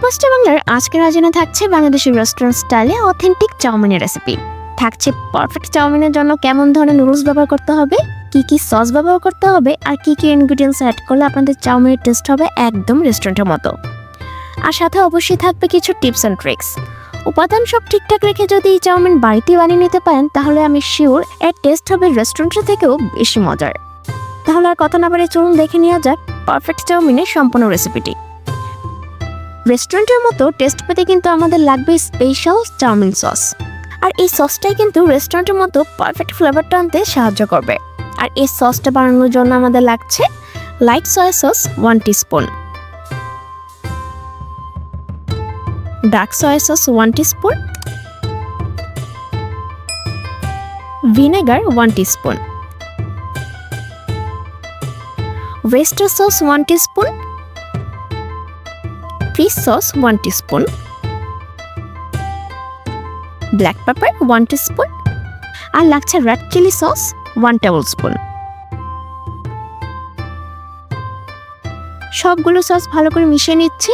ফুডপোস্টে বাংলার আজকের আয়োজনে থাকছে বাংলাদেশের রেস্টুরেন্ট স্টাইলে অথেন্টিক চাউমিনের রেসিপি। থাকছে পারফেক্ট চাউমিনের জন্য কেমন ধরনের নুডলস ব্যবহার করতে হবে, কি সস ব্যবহার করতে হবে, আর কি ইনগ্রিডিয়েন্টস অ্যাড করলে আপনাদের চাউমিনের টেস্ট হবে একদম রেস্টুরেন্টের মতো। আর সাথে অবশ্যই থাকবে কিছু টিপস অ্যান্ড ট্রিক্স। উপাদান সব ঠিকঠাক রেখে যদি এই চাউমিন বাড়িতে বানিয়ে নিতে পারেন তাহলে আমি শিওর এর টেস্ট হবে রেস্টুরেন্টের থেকেও বেশি মজার। তাহলে আর কথা না বাড়িয়ে চলুন দেখে নেওয়া যাক পারফেক্ট চাউমিনের সম্পূর্ণ রেসিপিটি। রেস্টুরেন্টের মতো টেস্ট পেতে কিন্তু আমাদের লাগবে স্পেশাল চাউমিন সস, আর এই সসটাই কিন্তু রেস্টুরেন্টের মতো পারফেক্ট ফ্লেভারটা আনতে সাহায্য করবে। আর এই সসটা বানানোর জন্য আমাদের লাগছে light soya sauce 1 teaspoon, dark soya sauce 1 teaspoon, vinegar 1 teaspoon, oyster sauce 1 teaspoon, fish sauce 1 teaspoon, black pepper 1 teaspoon, আর লাগছে রেড চিলি সস 1 টেবিলস্পুন। সবগুলো সস ভালো করে মিশিয়ে নিচ্ছি।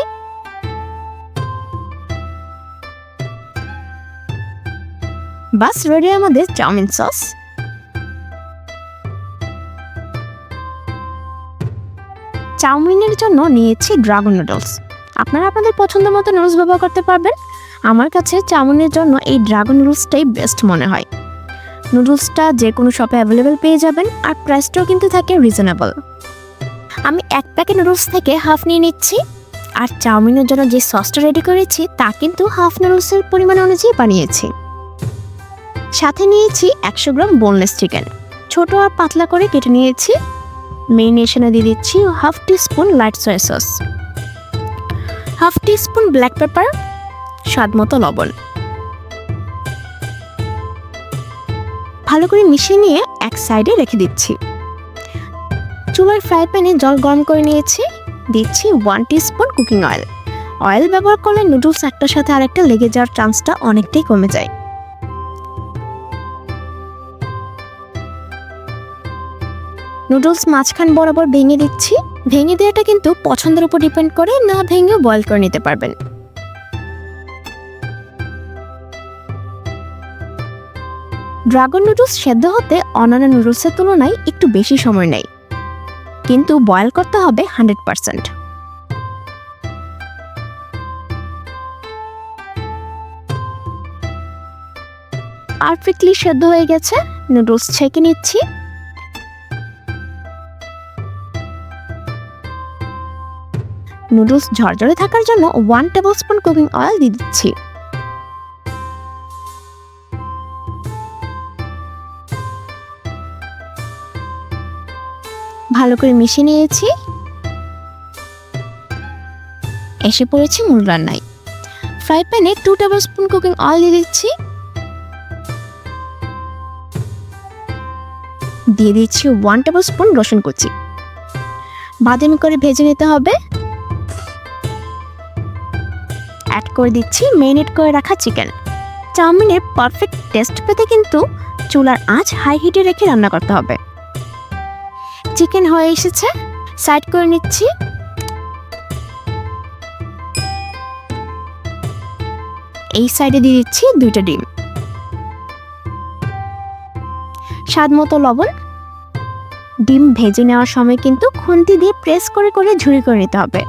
বাস রেডি আমাদের চাউমিন সস। চাউমিনের জন্য নিয়েছি ড্রাগন নুডলস। আপনারা আপনাদের পছন্দ মতো নুডলস ব্যবহার করতে পারবেন। আমার কাছে চাউমিনের জন্য এই ড্রাগন নুডলসটাই বেস্ট মনে হয়। নুডলসটা যে কোনো শপে অ্যাভেলেবেল পেয়ে যাবেন, আর প্রাইসটাও কিন্তু থাকে রিজনেবল। আমি 1 প্যাকেট নুডলস থেকে হাফ নিয়ে নিচ্ছি। আর চাউমিনের জন্য যে সসটা রেডি করেছি তা কিন্তু হাফ নুডলসের পরিমাণ অনুযায়ী বানিয়েছি। সাথে নিয়েছি 100 গ্রাম বোনলেস চিকেন, ছোট আর পাতলা করে কেটে নিয়েছি। মেরিনেশনে দিয়ে দিচ্ছি half teaspoon light soya sauce, half teaspoon black paper, স্বাদ মতো লবণ। ভালো করে মিশিয়ে নিয়ে এক সাইডে রেখে দিচ্ছি। চুলার ফ্রাই প্যানে জল গরম করে নিয়েছি। দিচ্ছি 1 টিস্পুন কুকিং অয়েল। অয়েল ব্যবহার করলে নুডলস একটার সাথে আরেকটা লেগে যাওয়ার চান্সটা অনেকটাই কমে যায়। নুডলস মাঝখান বরাবর ভেঙে দিচ্ছি। ভেঙে দেওয়াটা কিন্তু পছন্দের উপর ডিপেন্ড করে, না ভেঙেও বয়েল করে নিতে পারবেন। ড্রাগন নুডলস সেদ্ধ হতে অন্যান্য নুডলসের তুলনায় একটু বেশি সময় নেয়, কিন্তু বয়েল করতে হবে 100%। পারফেক্টলি সেদ্ধ হয়ে গেছে। নুডলস ছেঁকে নিচ্ছি। নুডলস ঝরঝরে থাকার জন্য 1 টেবিলস্পুন কুকিং অয়েল দিয়ে দিচ্ছি। ভালো করে মিশিয়ে নিয়েছি। এসে পড়েছি মূল রান্নায়। ফ্রাই প্যানে 2 টেবিলস্পুন কুকিং অয়েল দিয়ে দিচ্ছি। দিয়ে দিচ্ছি 1 টেবিলস্পুন রসুন কুচি। বাদামি করে ভেজে নিতে হবে। অ্যাড করে দিচ্ছি মেরিনেট করে রাখা চিকেন। চাউমিনের পারফেক্ট টেস্ট পেতে কিন্তু চুলার আঁচ হাই হিটে রেখে রান্না করতে হবে। চিকেন হয়ে এসেছে, সাইড করে নিচ্ছি। এই সাইডে দিয়ে দিচ্ছি 2টা ডিম, স্বাদ মতো লবণ। ডিম ভেজে নেওয়ার সময় কিন্তু খুন্তি দিয়ে প্রেস করে করে ঝুরি করে নিতে হবে।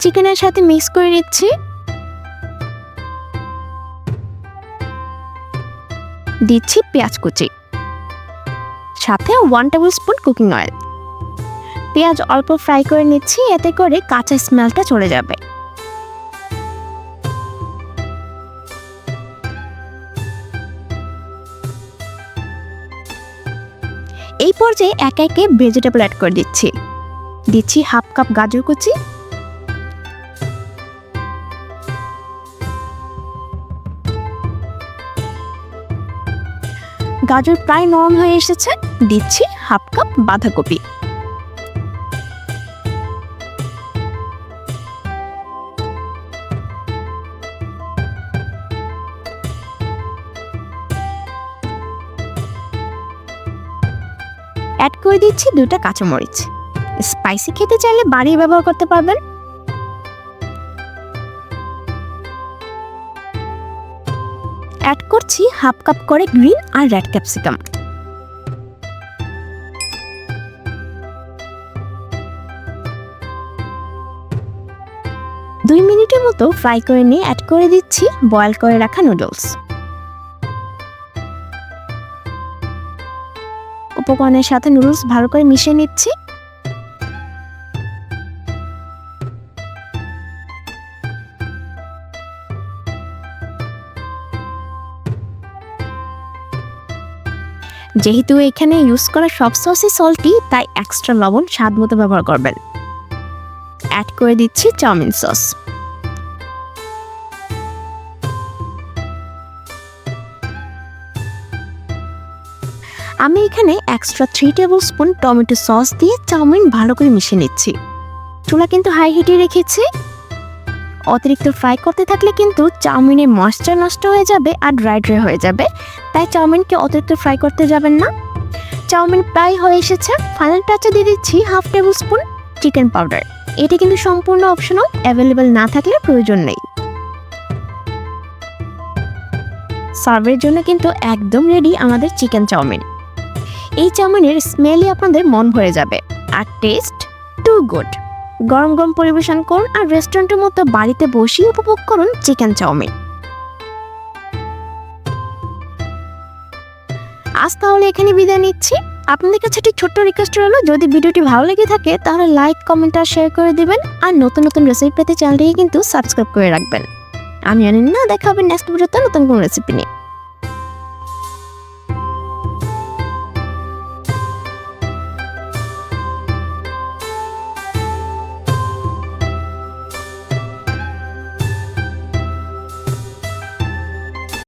চিকেনের সাথে মিক্স করে নিচ্ছি। দিচ্ছি পেঁয়াজ কুচি, সাথে 1 টেবিলস্পুন কুকিং অয়েল। পেঁয়াজ অল্প ফ্রাই করে নিচ্ছি, এতে করে কাঁচা স্মেলটা চলে যাবে। এই পর্যায়ে একে একে ভেজিটেবল অ্যাড করে দিচ্ছি। দিচ্ছি হাফ কাপ গাজর কুচি, গাজর প্রায় নরম হয়ে এসেছে। দিচ্ছি হাফ কাপ বাঁধাকপি। অ্যাড করে দিচ্ছি 2টা কাঁচামরিচ। স্পাইসি খেতে চাইলে বাড়িয়ে ব্যবহার করতে পারবেন। অ্যাড করছি 1/2 কাপ করে গ্রিন আর রেড ক্যাপসিকাম। দুই মিনিটের মতো ফ্রাই করে নিয়ে অ্যাড করে দিচ্ছি বয়েল করে রাখা নুডলস। উপকরণের সাথে নুডলস ভালো করে মিশিয়ে নিচ্ছি। যেহেতু এখানে ইউজ করা সব সসই সল্টি, তাই এক্সট্রা লবণ স্বাদ মতো ব্যবহার করবেন। অ্যাড করে দিচ্ছি চাউমিন সস। আমি এখানে extra 3 tablespoon tomato sauce দিয়ে চাউমিন ভালো করে মিশিয়ে নিচ্ছি। চুলা কিন্তু হাই হিটে রেখেছি। অতিরিক্ত ফ্রাই করতে থাকলে কিন্তু চাউমিনের ময়েশ্চার নষ্ট হয়ে যাবে আর ড্রাই হয়ে যাবে, তাই চাউমিনকে অতিরিক্ত ফ্রাই করতে যাবেন না। চাউমিন প্রায় হয়ে এসেছে। ফাইনাল টাচে দিয়ে দিচ্ছি 1/2 টেবিল স্পুন চিকেন পাউডার। এটা কিন্তু সম্পূর্ণ অপশনাল, অ্যাভেলেবেল না থাকলে প্রয়োজন নেই। সার্ভের জন্য কিন্তু একদম রেডি আমাদের চিকেন চাউমিন। এই চাউমিনের স্মেলই আপনাদের মন ভরে যাবে, আর টেস্ট টু গুড। গরম গরম পরিবেশন করুন আর রেস্টুরেন্টের মতো বাড়িতে বসেই উপভোগ করুন চিকেন চাউমিন। আজ তাহলে এখানে বিদায় নিচ্ছি। আপনাদের কাছে একটি ছোট্ট রিকোয়েস্ট রইল, যদি ভিডিওটি ভালো লেগে থাকে তাহলে লাইক, কমেন্ট আর শেয়ার করে দিবেন। আর নতুন নতুন রেসিপি পেতে চ্যানেলটিকে কিন্তু সাবস্ক্রাইব করে রাখবেন। আমি অনন্যা, দেখা হবে নেক্সট ভিডিওতে নতুন কোনো রেসিপি নিয়ে।